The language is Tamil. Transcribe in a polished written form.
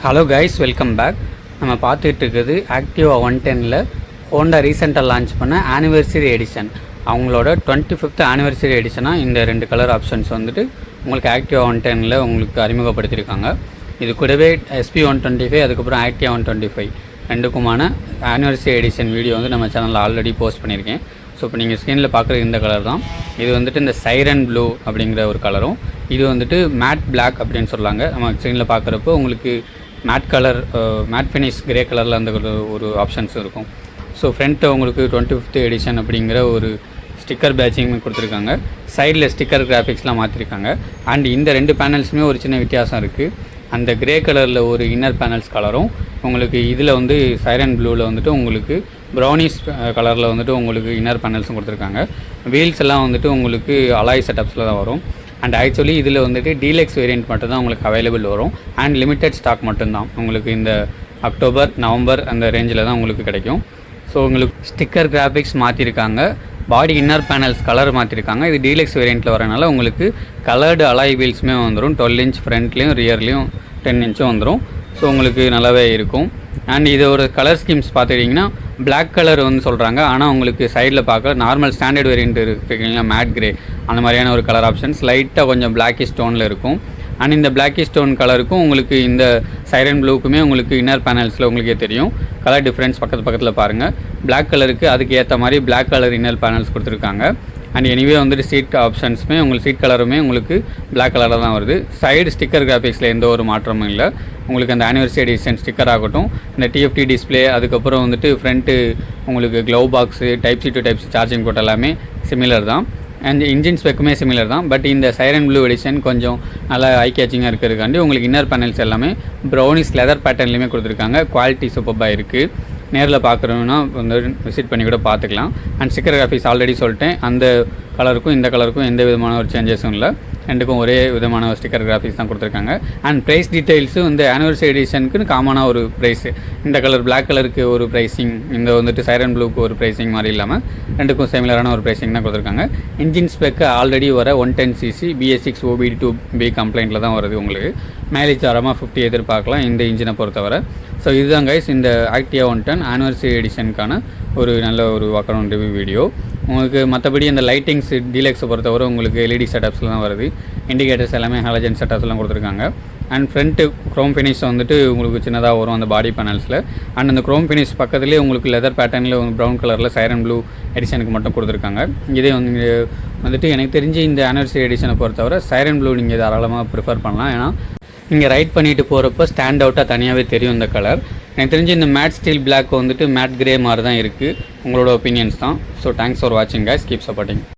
Hello guys, welcome back. நம்ம பார்த்துட்டு இருக்குது ஆக்டிவா 110ல் ஹோண்டா ரீசெண்டாக லான்ச் பண்ண ஆனிவர்சரி எடிஷன். அவங்களோட 25th ஆனிவர்சரி எடிஷனாக இந்த 2 கலர் ஆப்ஷன்ஸ் வந்துட்டு உங்களுக்கு ஆக்டிவா 110ல் உங்களுக்கு அறிமுகப்படுத்தியிருக்காங்க. இது கூடவே SP 125 அதுக்கப்புறம் ஆக்டிவா 125 ரெண்டுக்குமான ஆனிவர்சரி எடிஷன் வீடியோ வந்து நம்ம சேனலில் ஆல்ரெடி போஸ்ட் பண்ணியிருக்கேன். ஸோ இப்போ நீங்கள் ஸ்க்ரீனில் பார்க்குறது இந்த கலர் தான். இது வந்துட்டு இந்த சைரன் ப்ளூ அப்படிங்கிற ஒரு கலரும், இது வந்துட்டு மேட் பிளாக் அப்படின்னு சொல்கிறாங்க. நம்ம ஸ்க்ரீனில் பார்க்குறப்போ உங்களுக்கு mat colour, matte finish grey கலரில் அந்த ஒரு ஆப்ஷன்ஸ் இருக்கும். ஸோ ஃப்ரண்ட்டு உங்களுக்கு 25th எடிஷன் அப்படிங்கிற ஒரு ஸ்டிக்கர் பேட்சிங் கொடுத்துருக்காங்க. சைடில் ஸ்டிக்கர் கிராஃபிக்ஸ்லாம் மாற்றிருக்காங்க. அண்ட் இந்த 2 பேனல்ஸுமே ஒரு சின்ன வித்தியாசம் இருக்குது. அந்த கிரே கலரில் ஒரு இன்னர் பேனல்ஸ் கலரும், உங்களுக்கு இதில் வந்து சைரன் ப்ளூவில் வந்துட்டு உங்களுக்கு ப்ரௌனிஷ் கலரில் வந்துட்டு உங்களுக்கு இன்னர் பேனல்ஸும் கொடுத்துருக்காங்க. வீல்ஸ் எல்லாம் வந்துட்டு உங்களுக்கு அலாய் செட்டப்ஸில் தான் வரும். அண்ட் ஆக்சுவலி இதில் வந்துட்டு டீலக்ஸ் வேரியண்ட் மட்டும்தான் உங்களுக்கு அவைலபிள் வரும். அண்ட் லிமிட்டட் ஸ்டாக் மட்டும்தான் உங்களுக்கு இந்த அக்டோபர் நவம்பர் அந்த ரேஞ்சில் தான் உங்களுக்கு கிடைக்கும். ஸோ உங்களுக்கு ஸ்டிக்கர் கிராஃபிக்ஸ் மாற்றிருக்காங்க, பாடி இன்னர் பேனல்ஸ் கலர் மாற்றிருக்காங்க. இது டீலக்ஸ் வேரியண்ட்டில் வரனால உங்களுக்கு கலர்டு அலாய் வீல்ஸுமே வந்துடும். 12 inch ஃப்ரண்ட்லேயும் ரியர்லேயும் 10 inch வந்துடும். ஸோ உங்களுக்கு நல்லாவே இருக்கும். அண்ட் இது ஒரு கலர் ஸ்கீம்ஸ் பார்த்துக்கிட்டிங்கன்னா பிளாக் கலர் வந்து சொல்கிறாங்க. ஆனால் உங்களுக்கு சைடில் பார்க்க நார்மல் ஸ்டாண்டர்ட் வேரியண்ட் இருக்குங்களா, மேட் கிரே அந்த மாதிரியான ஒரு கலர் ஆப்ஷன்ஸ் லைட்டாக கொஞ்சம் பிளாக்கிஷ் ஸ்டோனில் இருக்கும். அண்ட் இந்த பிளாக்கிஷ் ஸ்டோன் கலருக்கும் உங்களுக்கு இந்த சைரன் ப்ளூக்குமே உங்களுக்கு இன்னர் பேனல்ஸில் உங்களுக்கே தெரியும் கலர் டிஃப்ரென்ஸ். பக்கத்தில் பாருங்கள், பிளாக் கலருக்கு அதுக்கு ஏற்ற மாதிரி பிளாக் கலர் இன்னர் பேனல்ஸ் கொடுத்துருக்காங்க. அண்ட் எனிவே வந்துட்டு சீட் ஆப்ஷன்ஸுமே உங்களுக்கு சீட் கலருமே உங்களுக்கு பிளாக் கலரில் தான் வருது. சைடு ஸ்டிக்கர் கிராஃபிக்ஸில் எந்த ஒரு மாற்றமும் இல்லை. உங்களுக்கு அந்த ஆனிவர்சரி எடிஷன் ஸ்டிக்கர் ஆகட்டும், இந்த TFT டிஸ்பிளே, அதுக்கப்புறம் வந்துட்டு ஃப்ரண்ட்டு உங்களுக்கு glove box, type C to type C charging port எல்லாமே சிமிலர் தான். அண்ட் இன்ஜின் ஸ்பெக்குமே சிமிலர் தான். பட் இந்த சைரன் ப்ளூ எடிஷன் கொஞ்சம் நல்லா ஐ கேச்சிங்காக இருக்கிறதுக்காண்டி உங்களுக்கு இன்னர் பேனல்ஸ் எல்லாமே ப்ரௌனிஷ் லெதர் பேட்டர்ன்லேயுமே கொடுத்துருக்காங்க. குவாலிட்டி சூப்பராக இருக்குது. நேரில் பார்க்குறோன்னா வந்து விசிட் பண்ணி கூட பார்த்துக்கலாம். அண்ட் ஸ்டிக்கர் கிராஃபிக்ஸ் ஆல்ரெடி சொல்லிட்டேன், அந்த கலருக்கும் இந்த கலருக்கும் எந்த விதமான ஒரு சேஞ்சஸும் இல்லை. ரெண்டுக்கும் ஒரே விதமான ஒரு ஸ்டிக்கர் கிராஃபிக்ஸ் தான் கொடுத்துருக்காங்க. அண்ட் ப்ரைஸ் டீட்டெயில்ஸும் இந்த ஆனிவர்சரி எடிஷனுக்குன்னு காமனாக ஒரு ப்ரைஸு, இந்த கலர் பிளாக் கலருக்கு ஒரு ப்ரைஸிங், இந்த வந்துட்டு சைரன் ப்ளூக்கு ஒரு ப்ரைஸிங் மாதிரி இல்லாமல் ரெண்டுக்கும் சிமிலரான ஒரு ப்ரைஸிங் தான் கொடுத்துருக்காங்க. இன்ஜின் ஸ்பெக்கு ஆல்ரெடி வர 110cc BS6 OBD2B கம்ப்ளைண்ட்டில் தான் வருது. உங்களுக்கு மைலேஜ் தரமாக 50 எதிர்பார்க்கலாம் இந்த இன்ஜினை பொறுத்தவரை. ஸோ இதுதான் கைஸ் இந்த ஆக்டிவா 110 ஆனிவர்சரி எடிஷனுக்கான ஒரு நல்ல ஒரு வாக் அரவுண்ட் ரிவ்யூ வீடியோ. உங்களுக்கு மற்றபடி அந்த லைட்டிங்ஸ் டீலக்ஸை பொறுத்தவரை உங்களுக்கு LED செட்டப்ஸில் தான் வருது. இண்டிகேட்டர்ஸ் எல்லாமே ஹாலஜன் செட்டப்ஸ்லாம் கொடுத்துருக்காங்க. அண்ட் ஃப்ரண்ட்டு க்ரோம் ஃபினிஷ் வந்துட்டு உங்களுக்கு சின்னதாக வரும் அந்த பாடி பேனல்ஸில். அண்ட் அந்த க்ரோம் ஃபினிஷ் பக்கத்துலேயே உங்களுக்கு லெதர் பேட்டர்னில் ப்ரௌன் கலரில் சைரன் ப்ளூ எடிஷனுக்கு மட்டும் கொடுத்துருக்காங்க. இதே வந்துட்டு எனக்கு தெரிஞ்சு இந்த ஆனிவர்சரி எடிஷனை பொறுத்தவரை சைரன் ப்ளூ நீங்கள் தாராளமாக ப்ரிஃபர் பண்ணலாம். ஏன்னா நீங்கள் ரைட் பண்ணிட்டு போகிறப்போ ஸ்டாண்ட் அவுட்டாக தனியாகவே தெரியும் இந்த கலர். எனக்கு தெரிஞ்சு இந்த மேட் ஸ்டீல் பிளாக் வந்துட்டு மேட் கிரே மாதிரி தான் இருக்குது. உங்களோட ஒப்பீனியன்ஸ் தான். ஸோ தேங்க்ஸ் ஃபார் வாட்சிங் கைஸ், கீப் சப்போர்ட்டிங்.